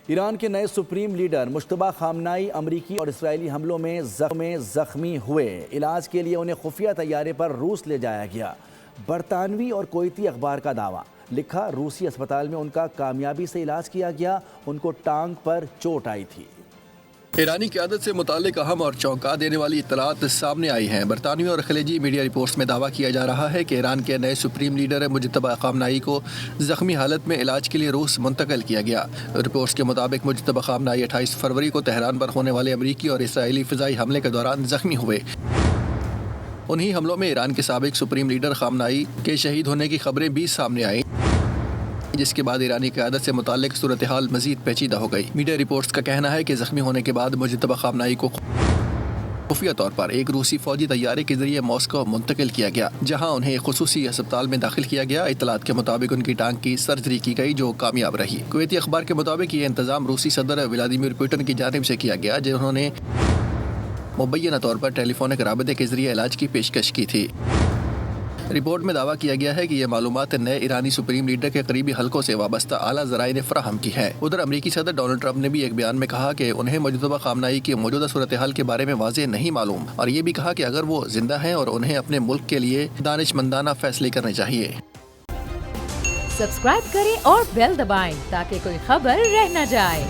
ایران کے نئے supreme leader Mujtaba خامنائی امریکی اور اسرائیلی حملوں میں زخمی ہوئے۔ علاج کے لیے انہیں خفیہ طیارے پر روس لے جایا گیا۔ برطانوی اور کویتی اخبار کا دعویٰ، لکھا روسی اسپتال میں ان کا کامیابی سے علاج کیا گیا، ان کو ٹانگ پر چوٹ آئی تھی۔ ایرانی قیادت سے متعلق اہم اور چونکا دینے والی اطلاعات سامنے آئی ہیں۔ برطانوی اور خلیجی میڈیا رپورٹس میں دعویٰ کیا جا رہا ہے کہ ایران کے نئے سپریم لیڈر مجتبی خامنائی کو زخمی حالت میں علاج کے لیے روس منتقل کیا گیا۔ رپورٹس کے مطابق مجتبی خامنائی 28 فروری کو تہران پر ہونے والے امریکی اور اسرائیلی فضائی حملے کے دوران زخمی ہوئے۔ انہی حملوں میں ایران کے سابق سپریم لیڈر خامنائی کے شہید ہونے کی خبریں بھی سامنے آئیں، جس کے بعد ایرانی قیادت سے متعلق صورتحال مزید پیچیدہ ہو گئی۔ میڈیا رپورٹس کا کہنا ہے کہ زخمی ہونے کے بعد مجتبی خامنائی کو خفیہ طور پر ایک روسی فوجی طیارے کے ذریعے ماسکو منتقل کیا گیا، جہاں انہیں ایک خصوصی اسپتال میں داخل کیا گیا۔ اطلاعات کے مطابق ان کی ٹانگ کی سرجری کی گئی، جو کامیاب رہی۔ کویتی اخبار کے مطابق یہ انتظام روسی صدر ولادیمیر پوٹن کی جانب سے کیا گیا، جنہوں نے مبینہ طور پر ٹیلی فونک رابطے کے ذریعے علاج کی پیشکش کی تھی۔ رپورٹ میں دعویٰ کیا گیا ہے کہ یہ معلومات نئے ایرانی سپریم لیڈر کے قریبی حلقوں سے وابستہ اعلیٰ ذرائع نے فراہم کی ہے۔ ادھر امریکی صدر ڈونلڈ ٹرمپ نے بھی ایک بیان میں کہا کہ انہیں مجتبی خامنائی کی موجودہ صورتحال کے بارے میں واضح نہیں معلوم، اور یہ بھی کہا کہ اگر وہ زندہ ہیں اور انہیں اپنے ملک کے لیے دانشمندانہ فیصلے کرنے چاہیے۔ سبسکرائب کریں اور بیل دبائیں تاکہ کوئی خبر رہ نہ جائے۔